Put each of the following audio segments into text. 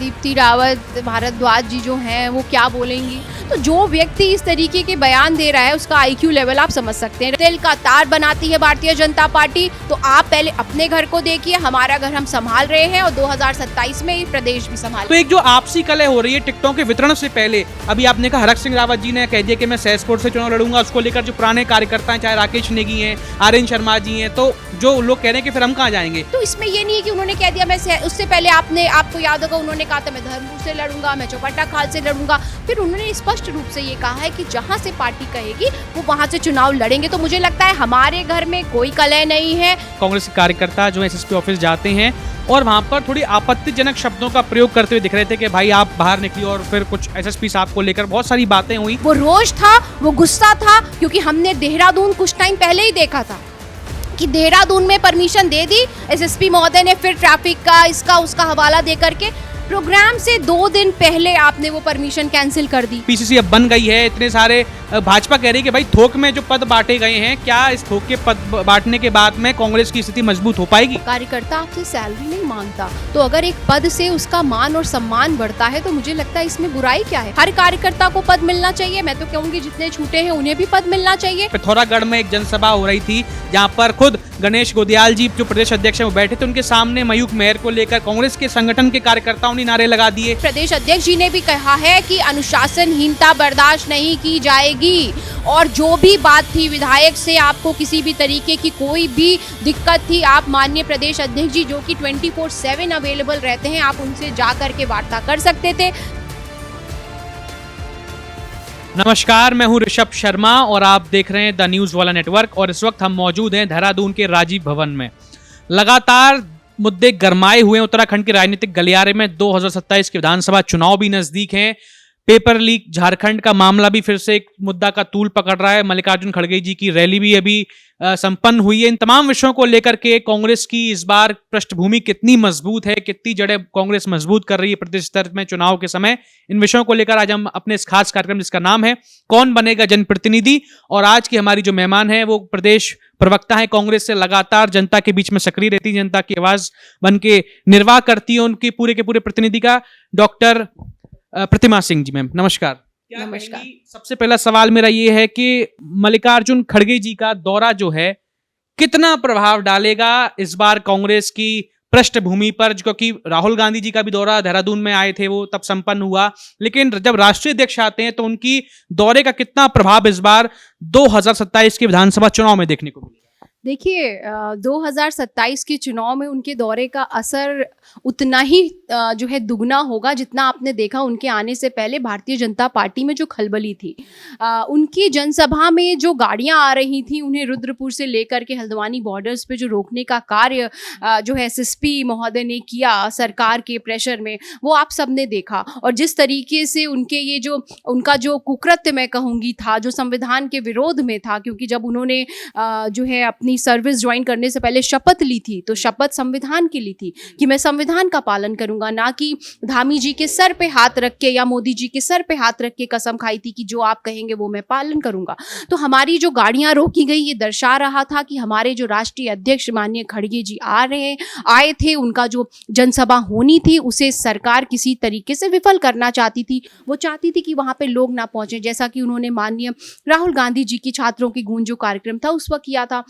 दीप्ति रावत भारद्वाज जी जो हैं वो क्या बोलेंगी। तो जो व्यक्ति इस तरीके के बयान दे रहा है उसका आईक्यू लेवल आप समझ सकते हैं। तिल का तार बनाती है भारतीय जनता पार्टी, तो आप पहले अपने घर को देखिए। हमारा घर हम संभाल रहे हैं और 2027 में ये प्रदेश भी संभाल। तो एक जो आपसी कलह हो रही है टिकटों के वितरण से पहले, अभी आपने कहा हरक सिंह रावत जी ने कह दिया कि मैं सहसपुर से चुनाव लड़ूंगा, उसको लेकर जो पुराने कार्यकर्ता हैं, चाहे राकेश नेगी हैं, आर्यन शर्मा जी हैं, तो जो लोग कह रहे हैं कि फिर हम कहाँ जाएंगे। तो इसमें ये नहीं है कि उन्होंने कह दिया मैं उससे पहले आपको याद होगा उन्होंने कहा था मैं धर्मपुर से लड़ूंगा, मैं चौपट्टा खाल से लड़ूंगा। फिर उन्होंने स्पष्ट रूप से ये कहा है कि जहां से पार्टी कहेगी वो वहां से चुनाव लड़ेंगे। तो मुझे लगता है हमारे घर में कोई कलह नहीं है। कांग्रेस के कार्यकर्ता जो एसएसपी ऑफिस जाते हैं और वहां पर थोड़ी आपत्तिजनक शब्दों का प्रयोग करते हुए दिख रहे थे कि भाई आप बाहर निकलिए, और फिर कुछ एसएसपी साहब को लेकर बहुत सारी बातें हुई। वो रोष था, वो गुस्सा था, क्योंकि हमने देहरादून कुछ टाइम पहले ही देखा था कि देहरादून में परमिशन दे दी एसएसपी महोदय ने, फिर ट्रैफिक का इसका उसका हवाला दे करके प्रोग्राम से 2 दिन पहले आपने वो परमिशन कैंसिल कर दी। पीसीसी अब बन गई है, इतने सारे भाजपा कह रही है कि भाई थोक में जो पद बांटे गए हैं, क्या इस थोक के पद बांटने के बाद में कांग्रेस की स्थिति मजबूत हो पाएगी। कार्यकर्ता आपसे सैलरी नहीं मांगता, तो अगर एक पद से उसका मान और सम्मान बढ़ता है तो मुझे लगता है इसमें बुराई क्या है। हर कार्यकर्ता को पद मिलना चाहिए। मैं तो कहूंगी जितने छूटे हैं उन्हें भी पद मिलना चाहिए। पिथौरागढ़ में एक जनसभा हो रही थी जहाँ पर खुद गणेश गोदियाल जी जो प्रदेश अध्यक्ष हैं वो बैठे थे, उनके सामने मयूख मेहर को लेकर कांग्रेस के संगठन के कार्यकर्ताओं ने नारे लगा दिए। प्रदेश अध्यक्ष जी ने भी कहा है कि अनुशासनहीनता बर्दाश्त नहीं की जाएगी, और जो भी बात थी विधायक से आपको किसी भी तरीके की कोई भी दिक्कत थी, आप माननीय प्रदेश अध्यक्ष जी जो कि 24/7 अवेलेबल रहते हैं, आप उनसे जा करके वार्ता कर सकते थे। नमस्कार, मैं हूं ऋषभ शर्मा और आप देख रहे हैं द न्यूज वाला नेटवर्क, और इस वक्त हम मौजूद हैं देहरादून के राजीव भवन में। लगातार मुद्दे गरमाए हुए उत्तराखंड के राजनीतिक गलियारे में 2027 के विधानसभा चुनाव भी नजदीक हैं। पेपर लीक झारखंड का मामला भी फिर से एक मुद्दा का तूल पकड़ रहा है। मल्लिकार्जुन खड़गे जी की रैली भी अभी संपन्न हुई है। इन तमाम विषयों को लेकर के कांग्रेस की इस बार पृष्ठभूमि कितनी मजबूत है, कितनी जड़ें कांग्रेस मजबूत कर रही है प्रदेश स्तर में चुनाव के समय, इन विषयों को लेकर आज हम अपने इस खास कार्यक्रम जिसका नाम है कौन बनेगा जनप्रतिनिधि, और आज की हमारी जो मेहमान है वो प्रदेश प्रवक्ता है कांग्रेस से, लगातार जनता के बीच में सक्रिय रहती है, जनता की आवाज बन के निर्वाह करती है उनकी पूरे के पूरे प्रतिनिधि का, डॉक्टर प्रतिमा सिंह जी। मैम नमस्कार। नमस्कार। सबसे पहला सवाल मेरा ये है कि मल्लिकार्जुन खड़गे जी का दौरा जो है कितना प्रभाव डालेगा इस बार कांग्रेस की पृष्ठभूमि पर, क्योंकि राहुल गांधी जी का भी दौरा देहरादून में आए थे, वो तब संपन्न हुआ, लेकिन जब राष्ट्रीय अध्यक्ष आते हैं तो उनकी दौरे का कितना प्रभाव इस बार 2027 के विधानसभा चुनाव में देखने को मिलेगा। देखिए 2027 के चुनाव में उनके दौरे का असर उतना ही जो है दुगना होगा जितना आपने देखा उनके आने से पहले भारतीय जनता पार्टी में जो खलबली थी। उनकी जनसभा में जो गाड़ियां आ रही थी उन्हें रुद्रपुर से लेकर के हल्द्वानी बॉर्डर्स पे जो रोकने का कार्य जो है एसएसपी महोदय ने किया सरकार के प्रेशर में, वो आप सबने देखा। और जिस तरीके से उनके ये जो उनका जो कुकृत्य मैं कहूँगी था, जो संविधान के विरोध में था, क्योंकि जब उन्होंने जो है अपनी सर्विस ज्वाइन करने से पहले शपथ ली थी तो शपथ संविधान की ली थी कि मैं संविधान का पालन करूंगा, ना कि धामी जी के सर पे हाथ रख के या मोदी जी के सर पे हाथ रख के कसम खाई थी कि जो आप कहेंगे वो मैं पालन करूंगा। तो हमारी जो गाड़ियां रोकी गई ये दर्शा रहा था कि हमारे जो राष्ट्रीय अध्यक्ष माननीय खड़गे जी आए थे, उनका जो जनसभा होनी थी उसे सरकार किसी तरीके से विफल करना चाहती थी। वो चाहती थी कि वहां पे लोग ना पहुंचे, जैसा कि उन्होंने माननीय राहुल गांधी जी की छात्रों की गूंज जो कार्यक्रम था उस वक्त किया था।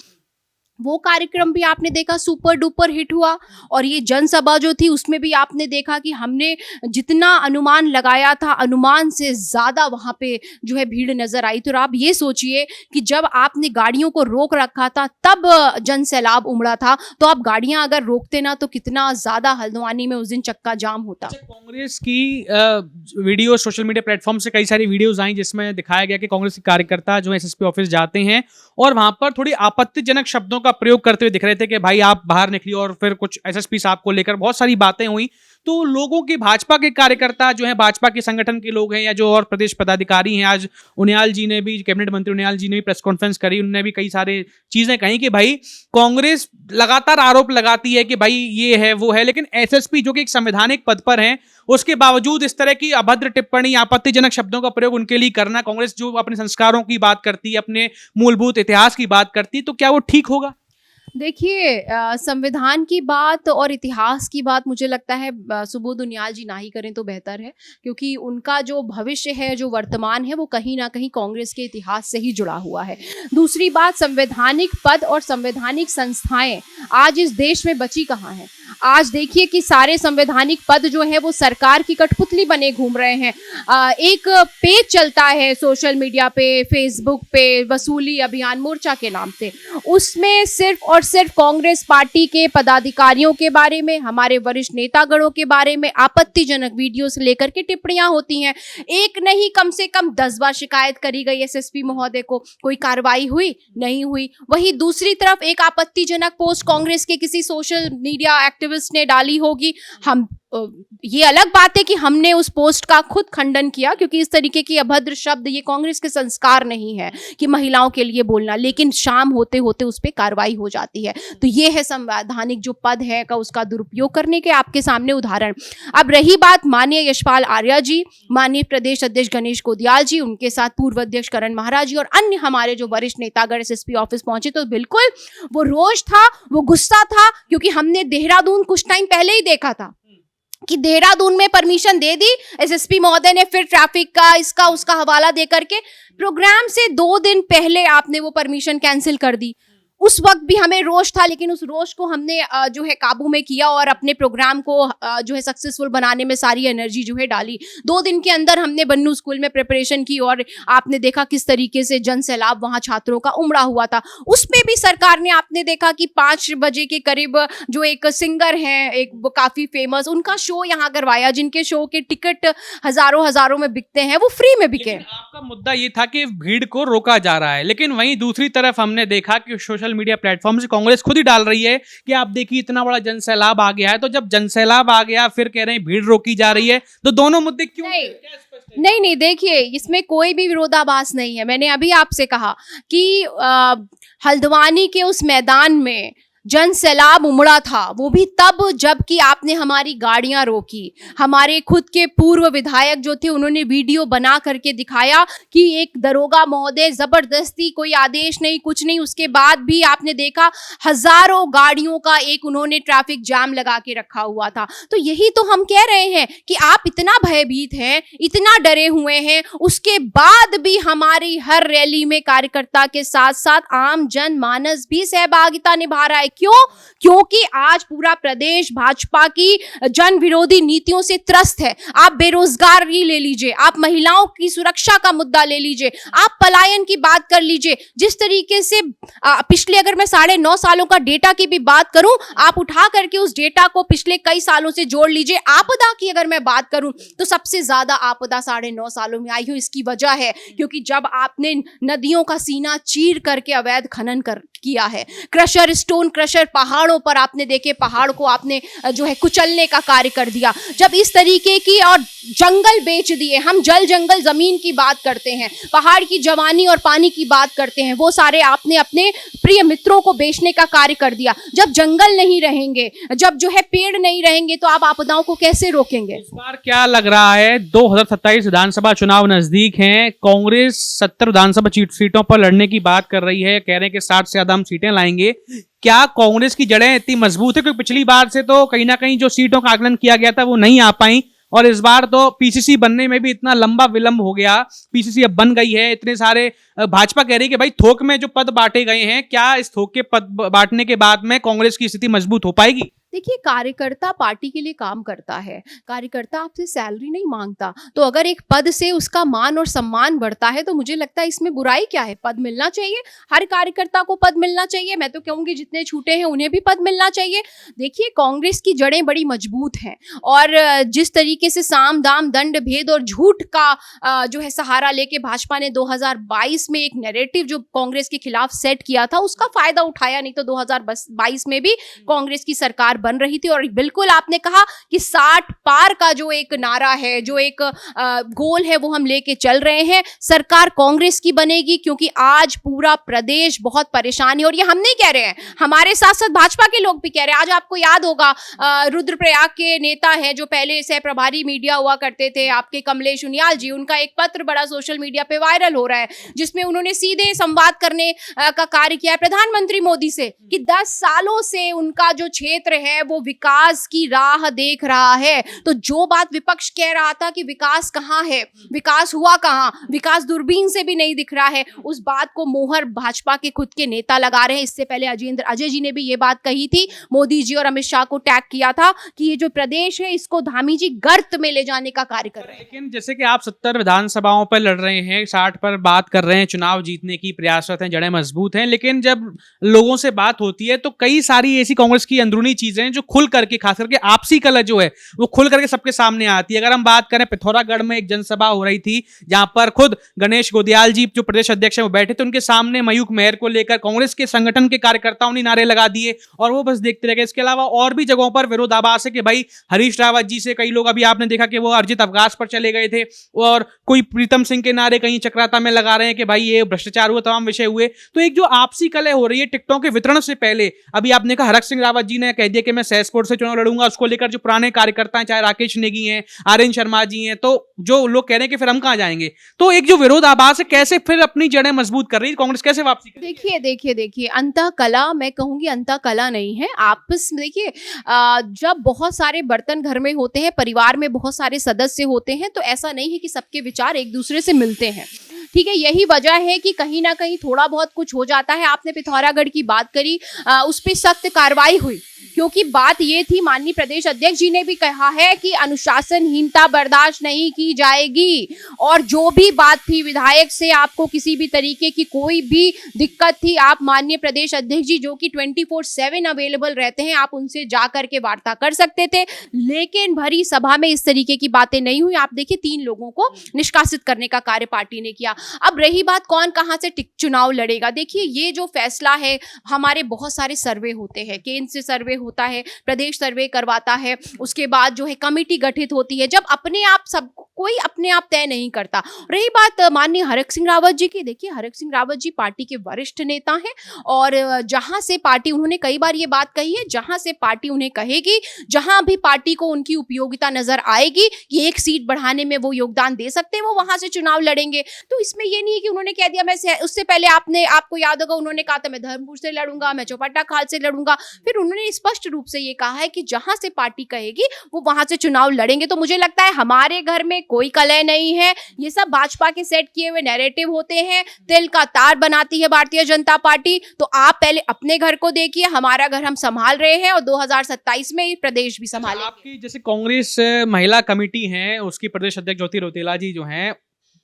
वो कार्यक्रम भी आपने देखा सुपर डुपर हिट हुआ, और ये जनसभा जो थी उसमें भी आपने देखा कि हमने जितना अनुमान लगाया था अनुमान से ज्यादा वहां पे जो है भीड़ नजर आई। तो आप ये सोचिए कि जब आपने गाड़ियों को रोक रखा था तब जन सैलाब उमड़ा था, तो आप गाड़ियां अगर रोकते ना तो कितना ज्यादा हल्द्वानी में उस दिन चक्का जाम होता। कांग्रेस की वीडियो सोशल मीडिया प्लेटफॉर्म से कई सारी वीडियोज आई जिसमें दिखाया गया कि कांग्रेस के कार्यकर्ता जो एसएसपी ऑफिस जाते हैं और वहां पर थोड़ी आपत्तिजनक शब्दों का प्रयोग करते हुए दिख रहे थे कि भाई आप बाहर निकलिए, और फिर कुछ एसएसपी साहब को लेकर बहुत सारी बातें हुई। तो लोगों की, भाजपा के कार्यकर्ता जो हैं, भाजपा के संगठन के लोग हैं या जो और प्रदेश पदाधिकारी हैं, आज उनियाल जी ने भी, कैबिनेट मंत्री उनियाल जी ने भी प्रेस कॉन्फ्रेंस करी, उन्होंने भी कई सारे चीजें कही कि भाई कांग्रेस लगातार आरोप लगाती है कि भाई ये है वो है, लेकिन एसएसपी जो कि एक संवैधानिक पद पर हैं उसके बावजूद इस तरह की अभद्र टिप्पणी, आपत्तिजनक शब्दों का प्रयोग उनके लिए करना, कांग्रेस जो अपने संस्कारों की बात करती है, अपने मूलभूत इतिहास की बात करती है, तो क्या वो ठीक होगा? देखिए संविधान की बात और इतिहास की बात मुझे लगता है सुबोध उनियाल जी ना ही करें तो बेहतर है, क्योंकि उनका जो भविष्य है, जो वर्तमान है, वो कहीं ना कहीं कांग्रेस के इतिहास से ही जुड़ा हुआ है। दूसरी बात, संवैधानिक पद और संवैधानिक संस्थाएं आज इस देश में बची कहाँ हैं? आज देखिए कि सारे संवैधानिक पद जो है वो सरकार की कठपुतली बने घूम रहे हैं। एक पेज चलता है सोशल मीडिया पे, फेसबुक पे, वसूली अभियान मोर्चा के नाम से, उसमें सिर्फ और सिर्फ कांग्रेस पार्टी के पदाधिकारियों के बारे में, हमारे वरिष्ठ नेतागणों के बारे में आपत्तिजनक वीडियो से लेकर के टिप्पणियां होती हैं। एक नहीं, कम से कम 10 बार शिकायत करी गई एसएसपी महोदय को, कोई कार्रवाई हुई नहीं हुई। वहीं दूसरी तरफ एक आपत्तिजनक पोस्ट कांग्रेस के किसी सोशल मीडिया एक्टिविस्ट ने डाली होगी, हम ये अलग बात है कि हमने उस पोस्ट का खुद खंडन किया, क्योंकि इस तरीके की अभद्र शब्द ये कांग्रेस के संस्कार नहीं है कि महिलाओं के लिए बोलना, लेकिन शाम होते होते उस पर कार्रवाई हो जाती है। तो ये है संवैधानिक जो पद है का उसका दुरुपयोग करने के आपके सामने उदाहरण। अब रही बात माननीय यशपाल आर्या जी, माननीय प्रदेश अध्यक्ष गणेश कोदियाल जी, उनके साथ पूर्व अध्यक्ष करण महाराज जी और अन्य हमारे जो वरिष्ठ नेतागण एसएसपी ऑफिस पहुंचे, तो बिल्कुल वो रोष था, वो गुस्सा था, क्योंकि हमने देहरादून कुछ टाइम पहले ही देखा था कि देहरादून में परमिशन दे दी एसएसपी महोदय ने, फिर ट्रैफिक का इसका उसका हवाला दे करके प्रोग्राम से 2 दिन पहले आपने वो परमिशन कैंसिल कर दी। उस वक्त भी हमें रोष था, लेकिन उस रोष को हमने जो है काबू में किया और अपने प्रोग्राम को जो है सक्सेसफुल बनाने में सारी एनर्जी जो है डाली। 2 दिन के अंदर हमने बन्नू स्कूल में प्रिपरेशन की और आपने देखा किस तरीके से जन सैलाब वहाँ छात्रों का उमड़ा हुआ था। उसमें भी सरकार ने, आपने देखा कि 5 बजे के करीब जो एक सिंगर हैं, एक काफ़ी फेमस, उनका शो यहाँ करवाया, जिनके शो के टिकट हजारों में बिकते हैं, वो फ्री में बिके। आपका मुद्दा ये था कि भीड़ को रोका जा रहा है, लेकिन वहीं दूसरी तरफ हमने देखा कि सोशल मीडिया प्लेटफॉर्म से कांग्रेस खुद ही डाल रही है कि आप देखिए इतना बड़ा जनसैलाब आ गया है, तो जब जनसैलाब आ गया फिर कह रहे हैं भीड़ रोकी जा रही है, तो दोनों मुद्दे क्यों? नहीं, देखिए इसमें कोई भी विरोधाभास नहीं है। मैंने अभी आपसे कहा कि हल्द्वानी के उस मैदान में जन सैलाब उमड़ा था, वो भी तब जबकि आपने हमारी गाड़ियां रोकी। हमारे खुद के पूर्व विधायक जो थे, उन्होंने वीडियो बना करके दिखाया कि एक दरोगा महोदय जबरदस्ती, कोई आदेश नहीं, कुछ नहीं, उसके बाद भी आपने देखा हजारों गाड़ियों का एक उन्होंने ट्रैफिक जाम लगा के रखा हुआ था। तो यही तो हम कह रहे हैं कि आप इतना भयभीत हैं, इतना डरे हुए हैं, उसके बाद भी हमारी हर रैली में कार्यकर्ता के साथ साथ आम जनमानस भी सहभागिता निभा रहा है। क्यों? क्योंकि आज पूरा प्रदेश भाजपा की जन विरोधी नीतियों से त्रस्त है। आप बेरोजगारी ले लीजिए, आप महिलाओं की सुरक्षा का मुद्दा ले लीजिए, आप पलायन की बात कर लीजिए। जिस तरीके से पिछले, अगर मैं 9.5 सालों का डेटा की भी बात करूं, आप उठा करके उस डेटा को पिछले कई सालों से जोड़ लीजिए। आपदा की अगर मैं बात करूं तो सबसे ज्यादा आपदा 9.5 सालों में आई हो। इसकी वजह है क्योंकि जब आपने नदियों का सीना चीर करके अवैध खनन किया है, क्रशर, स्टोन क्रशर, पहाड़ों पर आपने देखे, पहाड़ को आपने जो है कुचलने का कार्य कर दिया। जब इस तरीके की, और जंगल बेच दिए, हम जल जंगल जमीन की बात करते हैं, पहाड़ की जवानी और पानी की बात करते हैं, वो सारे आपने अपने प्रिय मित्रों को बेचने का कार्य कर दिया। जब जंगल नहीं रहेंगे, जब जो है पेड़ नहीं रहेंगे, तो आप आपदाओं को कैसे रोकेंगे? इस बार क्या लग रहा है, 2027 विधानसभा चुनाव नजदीक हैं, कांग्रेस 70 विधानसभा सीटों पर लड़ने की बात कर रही है, कह रहे हैं कि 60 से ज्यादा हम सीटें लाएंगे। क्या कांग्रेस की जड़ें इतनी मजबूत है? क्योंकि पिछली बार से तो कहीं ना कहीं जो सीटों का आकलन किया गया था वो नहीं आ पाई, और इस बार तो पीसीसी बनने में भी इतना लंबा विलंब हो गया। पीसीसी अब बन गई है, इतने सारे, भाजपा कह रही है कि भाई थोक में जो पद बांटे गए हैं, क्या इस थोक के पद बांटने के बाद में कांग्रेस की स्थिति मजबूत हो पाएगी? देखिए, कार्यकर्ता पार्टी के लिए काम करता है, कार्यकर्ता आपसे सैलरी नहीं मांगता। तो अगर एक पद से उसका मान और सम्मान बढ़ता है तो मुझे लगता है इसमें बुराई क्या है? पद मिलना चाहिए, हर कार्यकर्ता को पद मिलना चाहिए। मैं तो कहूँगी जितने छूटे हैं उन्हें भी पद मिलना चाहिए। देखिए, कांग्रेस की जड़ें बड़ी मजबूत हैं, और जिस तरीके से साम दाम दंड भेद और झूठ का जो है सहारा लेके भाजपा ने 2022 में एक नैरेटिव जो कांग्रेस के खिलाफ सेट किया था, उसका फायदा उठाया। नहीं तो 2022 में भी कांग्रेस की सरकार बन रही थी। और बिल्कुल आपने कहा कि 60 पार का जो एक नारा है, जो एक गोल है, वो हम लेके चल रहे हैं। सरकार कांग्रेस की बनेगी, क्योंकि आज पूरा प्रदेश बहुत परेशान है। और ये हम नहीं कह रहे हैं, हमारे साथ साथ भाजपा के लोग भी कह रहे हैं। आज आपको याद होगा रुद्रप्रयाग के नेता हैं जो पहले सह प्रभारी मीडिया हुआ करते थे, आपके कमलेश उनियाल जी, उनका एक पत्र बड़ा सोशल मीडिया पे वायरल हो रहा है, जिसमें उन्होंने सीधे संवाद करने का कार्य किया है प्रधानमंत्री मोदी से कि 10 सालों से उनका जो क्षेत्र है वो विकास की राह देख रहा है। तो जो बात विपक्ष कह रहा था कि विकास कहाँ है, विकास हुआ कहाँ, विकास दूरबीन से भी नहीं दिख रहा है, उस बात को मोहर भाजपा के खुद के नेता लगा रहे हैं। इससे पहले अजय जी ने भी ये बात कही थी, मोदी जी और अमित शाह को टैग किया था कि ये जो प्रदेश है इसको धामी जी गर्त में ले जाने का कार्य कर रहे हैं। लेकिन जैसे कि आप 70 विधानसभाओं पर लड़ रहे हैं, 60 पर बात कर रहे हैं, चुनाव जीतने की प्रयासरत हैं, जड़ें मजबूत हैं, लेकिन जब लोगों से बात होती है तो कई सारी ऐसी कांग्रेस की अंदरूनी चीजें हैं जो खुल करके, खास करके आपसी कलह जो है वो खुल करके सबके सामने आती है। अगर हम बात करें, पिथौरागढ़ में एक जनसभा हो रही थी जहां पर खुद गणेश गोदियाल जी जो प्रदेश अध्यक्ष है वो बैठे थे, उनके सामने मयूख मेहर को लेकर कांग्रेस के संगठन के कार्यकर्ताओं ने नारे लगा दिए और वो बस देखते रह गए। इसके अलावा और भी जगहों पर विरोधाभास है कि भाई हरीश रावत जी से कई लोग, अभी आपने देखा कि वो अर्जित अवकाश पर चले गए थे, और कोई प्रीतम सिंह के नारे कहीं चक्राता में लगा रहे हैं कि भाई ये भ्रष्टाचार हुआ, तमाम विषय हुए। तो एक जो आपसी कलह हो रही है टिकटों के वितरण से पहले, अभी आपने कहा हरक सिंह रावत जी ने कह दिया कि मैं सहसपुर से चुनाव लड़ूंगा, उसको लेकर जो पुराने कार्यकर्ता हैं, चाहे राकेश नेगी हैं, आर्यन शर्मा जी हैं, तो जो लोग कह रहे हैं कि फिर हम कहां जाएंगे। तो एक जो विरोधाभास है, कैसे फिर अपनी जड़ें मजबूत कर रही है कांग्रेस, कैसे वापसी कर रही है? देखिए अंतः कला, मैं कहूंगी अंतः कला नहीं है, आपस में देखिए जब बहुत सारे बर्तन घर में होते हैं, परिवार में बहुत सारे सदस्य होते हैं, तो ऐसा नहीं है कि सबके विचार एक दूसरे से मिलते हैं। ठीक है, यही वजह है कि कहीं ना कहीं थोड़ा बहुत कुछ हो जाता है। आपने पिथौरागढ़ की बात करी, उस पर सख्त कार्रवाई हुई, क्योंकि बात ये थी, माननीय प्रदेश अध्यक्ष जी ने भी कहा है कि अनुशासनहीनता बर्दाश्त नहीं की जाएगी। और जो भी बात थी, विधायक से आपको किसी भी तरीके की कोई भी दिक्कत थी, आप माननीय प्रदेश अध्यक्ष जी जो कि 24/7 अवेलेबल रहते हैं, आप उनसे जा करके वार्ता कर सकते थे। लेकिन भरी सभा में इस तरीके की बातें नहीं हुई। आप देखिए 3 लोगों को निष्कासित करने का कार्य पार्टी ने किया। अब रही बात कौन कहां से चुनाव लड़ेगा, देखिए ये जो फैसला है, हमारे बहुत सारे सर्वे होते हैं, केंद्र से सर्वे होता है, प्रदेश सर्वे करवाता है, उसके बाद जो है कमेटी गठित होती है। जब अपने आप सब कोई अपने आप तय नहीं करता। रही बात माननीय हरक सिंह रावत जी की, देखिए हरक सिंह रावत जी पार्टी के वरिष्ठ नेता हैं, और जहां से पार्टी, उन्होंने कई बार ये बात कही है, जहां से पार्टी उन्हें कहेगी, जहां भी पार्टी को उनकी उपयोगिता नजर आएगी कि एक सीट बढ़ाने में वो योगदान दे सकते हैं, वो वहां से चुनाव लड़ेंगे। तो इसमें ये नहीं है कि उन्होंने कह दिया मैं, उससे पहले आपको याद होगा उन्होंने कहा था मैं धर्मपुर से लड़ूंगा, मैं चौपाटा खाल से लड़ूंगा। फिर उन्होंने स्पष्ट रूप से ये कहा है कि जहां से पार्टी कहेगी वो वहां से चुनाव लड़ेंगे। तो मुझे लगता है हमारे घर में कोई कलह नहीं है, ये सब भाजपा के सेट किए हुए नैरेटिव होते हैं, तिल का तार बनाती है भारतीय जनता पार्टी। तो आप पहले अपने घर को देखिए, हमारा घर हम संभाल रहे हैं और 2027 में प्रदेश भी संभालेंगे। आपकी जैसे कांग्रेस महिला कमेटी है, उसकी प्रदेश अध्यक्ष ज्योति रौतेला जी जो हैं,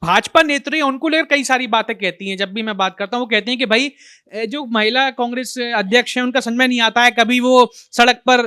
भाजपा नेत्री उनको लेकर कई सारी बातें कहती हैं। जब भी मैं बात करता हूं वो कहती हैं कि भाई जो महिला कांग्रेस अध्यक्ष हैं उनका समझ में नहीं आता है, कभी वो सड़क पर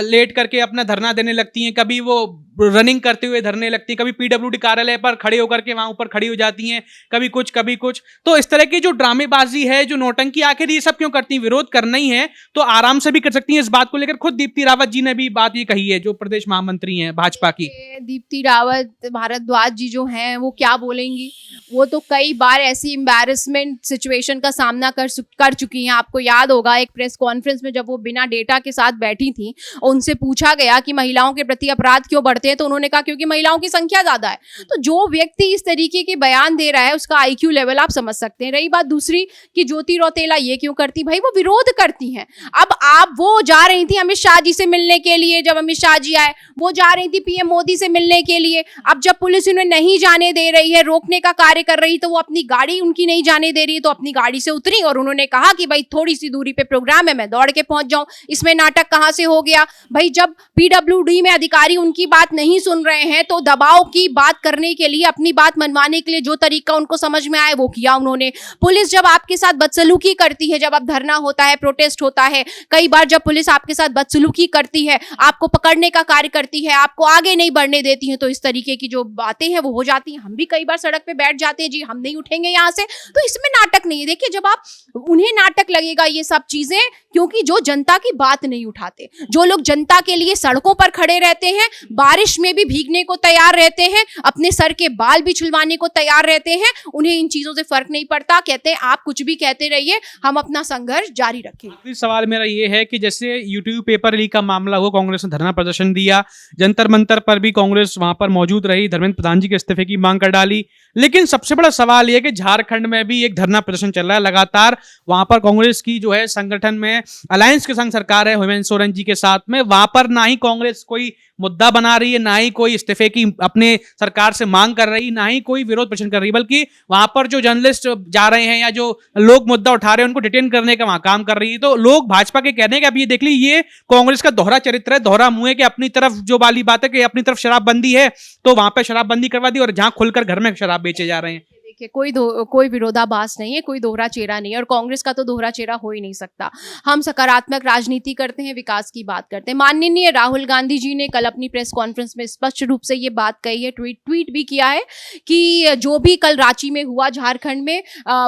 लेट करके अपना धरना देने लगती हैं, कभी वो रनिंग करते हुए धरने लगती हैं, कभी पीडब्ल्यूडी कार्यालय पर खड़े होकर के वहां ऊपर खड़ी हो जाती हैं, कभी कुछ। तो इस तरह की जो ड्रामेबाजी है, जो नौटंकी, आखिर ये सब क्यों करती हैं? विरोध करना ही है तो आराम से भी कर सकती हैं। इस बात को लेकर खुद दीप्ति रावत जी ने भी बात ये कही है, जो प्रदेश महामंत्री हैं भाजपा की। दीप्ति रावत भारद्वाज जी जो हैं वो क्या बोलेंगी, वो तो कई बार ऐसी एम्बैरेसमेंट सिचुएशन का सामना कर चुकी हैं। आपको याद होगा एक प्रेस कॉन्फ्रेंस में जब वो बिना डेटा के साथ बैठी थी, उनसे पूछा गया कि महिलाओं के प्रति अपराध क्यों बढ़ते हैं, तो उन्होंने कहा क्योंकि महिलाओं की संख्या ज्यादा है। तो जो व्यक्ति इस तरीके के बयान दे रहा है उसका आईक्यू लेवल आप समझ सकते हैं। रही बात दूसरी कि ज्योति रौतेला ये क्यों करती, भाई वो विरोध करती हैं। अब आप, वो जा रही थी अमित शाह जी से मिलने के लिए, जब अमित शाह जी आए वो जा रही थी पीएम मोदी से मिलने के लिए। अब जब पुलिस उन्हें नहीं जाने दे रही है, रोकने का कार्य कर रही, तो वो अपनी गाड़ी उनकी नहीं जाने दे रही है, तो अपनी गाड़ी से उतरी और उन्होंने कहा कि भाई थोड़ी सी दूरी पे प्रोग्राम है, मैं दौड़ के पहुंच जाऊं। इसमें नाटक कहां से हो गया भाई? जब पीडब्ल्यूडी में अधिकारी उनकी बात नहीं सुन रहे हैं तो दबाव की बात करने के लिए, अपनी बात मनवाने के लिए जो तरीका उनको समझ में आए वो किया उन्होंने। पुलिस जब आपके साथ बदसलूकी करती है, जब आप धरना होता है, प्रोटेस्ट होता है, कई बार जब पुलिस आपके साथ बदसलूकी करती है, आपको पकड़ने का कार्य करती है, आपको आगे नहीं बढ़ने देती हैं तो इस तरीके की जो बातें हैं वो हो जाती हैं। हम भी कई बार सड़क पे बैठ जाते हैं, जी हम नहीं उठेंगे यहाँ से, तो इसमें नाटक नहीं है। देखिए जब आप उन्हें नाटक लगेगा ये सब चीजें, क्योंकि जो जनता की बात नहीं उठाते, जो लोग जनता के लिए सड़कों पर खड़े रहते हैं, बारिश में भी भीगने को तैयार रहते हैं, अपने सर के बाल भी छुलवाने को तैयार रहते हैं, उन्हें इन चीजों से फर्क नहीं पड़ता। कहते हैं आप कुछ भी कहते रहिए, हम अपना संघर्ष जारी रखेंगे। आखिरी सवाल मेरा ये है कि जैसे यूट्यूब पेपर लीक का मामला हुआ, कांग्रेस ने धरना प्रदर्शन दिया, जंतर मंतर पर भी कांग्रेस वहां पर मौजूद रही, धर्मेंद्र प्रधान जी के इस्तीफे की मांग कर डाली। लेकिन सबसे बड़ा सवाल यह कि झारखंड में भी एक धरना प्रदर्शन चल रहा है लगातार। वहां पर कांग्रेस की जो है संगठन में अलायंस के संग सरकार है हेमंत सोरेन जी के साथ में, वहां पर ना ही कांग्रेस कोई मुद्दा बना रही है, ना ही कोई इस्तीफे की अपने सरकार से मांग कर रही, ना ही कोई विरोध प्रदर्शन कर रही, बल्कि वहां पर जो जर्नलिस्ट जा रहे हैं या जो लोग मुद्दा उठा रहे हैं उनको डिटेन करने का वहां काम कर रही है। तो लोग भाजपा के कहने हैं कि अब ये देख ली, ये कांग्रेस का दोहरा चरित्र है, दोहरा मुंह है कि अपनी तरफ जो वाली बात है कि अपनी तरफ शराबबंदी है तो वहां पर शराबबंदी करवा दी और जहां खुलकर घर में शराब बेचे जा रहे हैं। देखिए कोई विरोधाभास नहीं है, कोई दोहरा चेहरा नहीं है, और कांग्रेस का तो दोहरा चेहरा हो ही नहीं सकता। हम सकारात्मक राजनीति करते हैं, विकास की बात करते हैं। माननीय राहुल गांधी जी ने कल अपनी प्रेस कॉन्फ्रेंस में स्पष्ट रूप से ये बात कही है, ट्वीट भी किया है कि जो भी कल रांची में हुआ झारखंड में,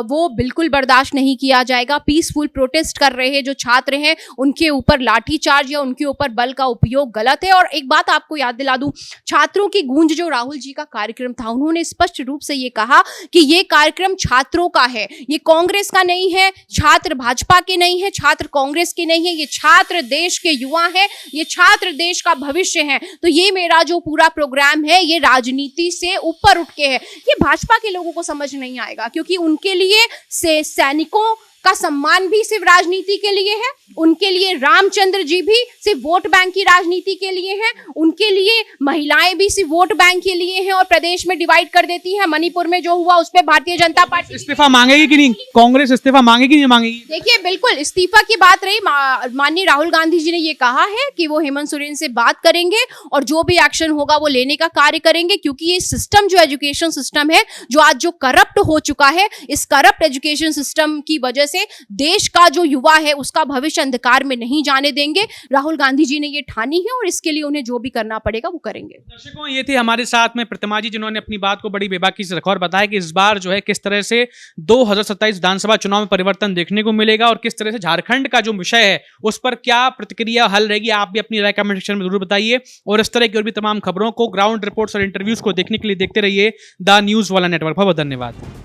वो बिल्कुल बर्दाश्त नहीं किया जाएगा। पीसफुल प्रोटेस्ट कर रहे हैं जो छात्र हैं, उनके ऊपर लाठीचार्ज या उनके ऊपर बल का उपयोग गलत है। और एक बात आपको याद दिला दूं, छात्रों की गूंज जो राहुल जी का कार्यक्रम था, उन्होंने स्पष्ट रूप से ये कहा कि ये कार्यक्रम छात्रों का है, ये कांग्रेस का नहीं है, छात्र भाजपा के नहीं है, छात्र कांग्रेस के नहीं है, ये छात्र देश के युवा हैं, ये छात्र देश का भविष्य है। तो ये मेरा जो पूरा प्रोग्राम है ये राजनीति से ऊपर उठ के है। ये भाजपा के लोगों को समझ नहीं आएगा, क्योंकि उनके लिए से सैनिकों का सम्मान भी सिर्फ राजनीति के लिए है, उनके लिए रामचंद्र जी भी सिर्फ वोट बैंक की राजनीति के लिए है, उनके लिए महिलाएं भी सिर्फ वोट बैंक के लिए हैं और प्रदेश में डिवाइड कर देती हैं। मणिपुर में जो हुआ उस पर भारतीय जनता पार्टी इस्तीफा मांगेगी कि नहीं, कांग्रेस इस्तीफा मांगेगी नहीं मांगेगी? देखिए बिल्कुल इस्तीफा की बात रही, माननीय राहुल गांधी जी ने ये कहा है कि वो हेमंत सोरेन से बात करेंगे और जो भी एक्शन होगा वो लेने का कार्य करेंगे, क्योंकि ये सिस्टम जो एजुकेशन सिस्टम है जो आज जो करप्ट हो चुका है, इस करप्ट एजुकेशन सिस्टम की वजह से देश का जो युवा है उसका भविष्य अंधकार में नहीं जाने देंगे। राहुल गांधी जी ने ये ठानी है और इसके लिए उन्हें जो भी करना पड़ेगा वो करेंगे। दर्शकों, ये थे हमारे साथ में प्रतिमा जी, जिन्होंने अपनी बात को बड़ी बेबाकी से रखा और बताया कि इस बार जो है किस तरह से 2027 विधानसभा चुनाव में परिवर्तन देखने को मिलेगा और किस तरह से झारखंड का जो विषय है उस पर क्या प्रतिक्रिया हल रहेगी। आप भी अपनी राय कमेंट सेक्शन में जरूर बताइए और इस तरह की और भी तमाम खबरों को, ग्राउंड रिपोर्ट्स और इंटरव्यूज को देखने के लिए देखते रहिए द न्यूज वाला नेटवर्क। बहुत धन्यवाद।